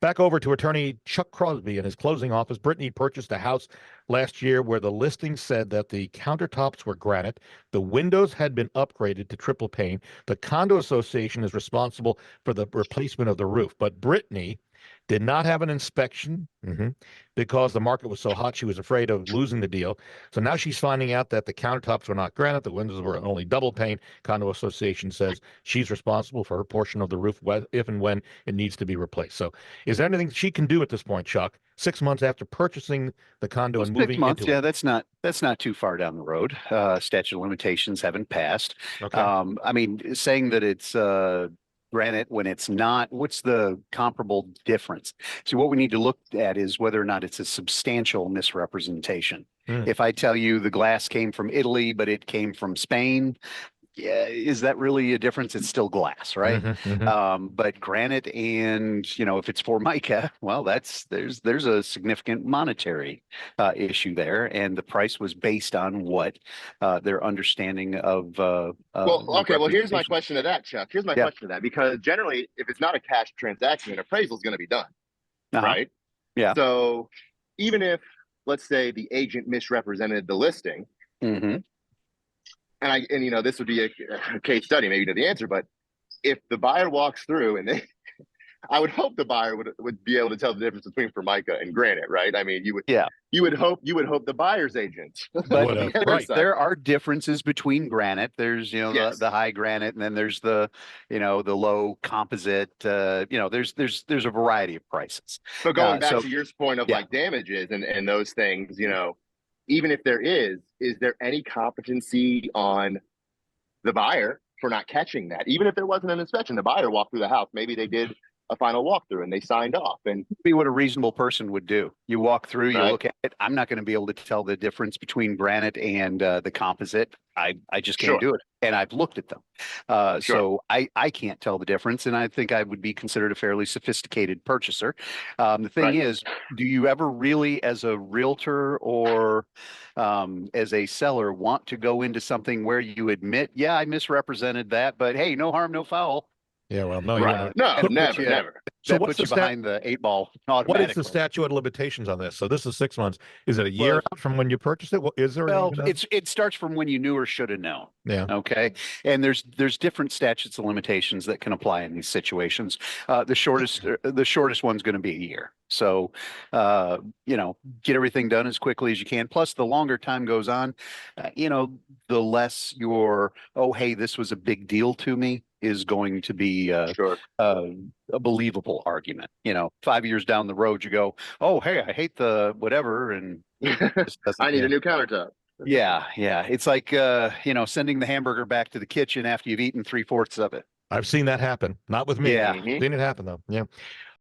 Back over to attorney Chuck Crosby in his closing office. Brittany purchased a house last year where the listing said that the countertops were granite, the windows had been upgraded to triple pane. The condo association is responsible for the replacement of the roof. But Brittany did not have an inspection because the market was so hot she was afraid of losing the deal. So now she's finding out that the countertops were not granite, the windows were only double pane. Condo association says she's responsible for her portion of the roof if and when it needs to be replaced. So is there anything she can do at this point, Chuck? 6 months after purchasing the condo and moving 6 months, into yeah, it? that's not too far down the road. Statute of limitations haven't passed. Okay. I mean, saying that it's granite when it's not, what's the comparable difference? So what we need to look at is whether or not it's a substantial misrepresentation. If I tell you the glass came from Italy, but it came from Spain, yeah, is that really a difference? It's still glass, right? But granite and, if it's Formica, well, there's a significant monetary issue there, and the price was based on what their understanding of. Well, okay. Well, here's my question to that, Chuck. Here's my question to that, because generally, if it's not a cash transaction, an appraisal is going to be done, right? Yeah. So even if, let's say, the agent misrepresented the listing. And this would be a case study, maybe to the answer, but if the buyer walks through and I would hope the buyer would be able to tell the difference between Formica and granite, right? I mean, you would hope the buyer's agent. But there are differences between granite. There's, the high granite, and then there's the low composite. There's a variety of prices. But going back to your point of like damages and those things, even if there is there any competency on the buyer for not catching that? Even if there wasn't an inspection, the buyer walked through the house, maybe they did a final walkthrough and they signed off. And be what a reasonable person would do. You walk through, you look at it. I'm not going to be able to tell the difference between granite and the composite. I just can't do it. And I've looked at them. So I can't tell the difference. And I think I would be considered a fairly sophisticated purchaser. The thing is, do you ever really, as a realtor or as a seller, want to go into something where you admit, yeah, I misrepresented that, but hey, no harm, no foul? Yeah, well, no, never. So that what's puts you behind the 8-ball automatically. What is the statute of limitations on this? So this is 6 months. Is it a year out from when you purchased it? Is there? Well, it starts from when you knew or should have known. Yeah. Okay. And there's different statutes of limitations that can apply in these situations. The shortest one's going to be a year. So, get everything done as quickly as you can. Plus, the longer time goes on, the less your, oh, hey, this was a big deal to me, is going to be a believable argument. 5 years down the road, you go, oh, hey, I hate the whatever, and I need a new countertop. Yeah. It's like sending the hamburger back to the kitchen after you've eaten 3/4 of it. I've seen that happen. Not with me. Yeah. Seen it happen though. Yeah.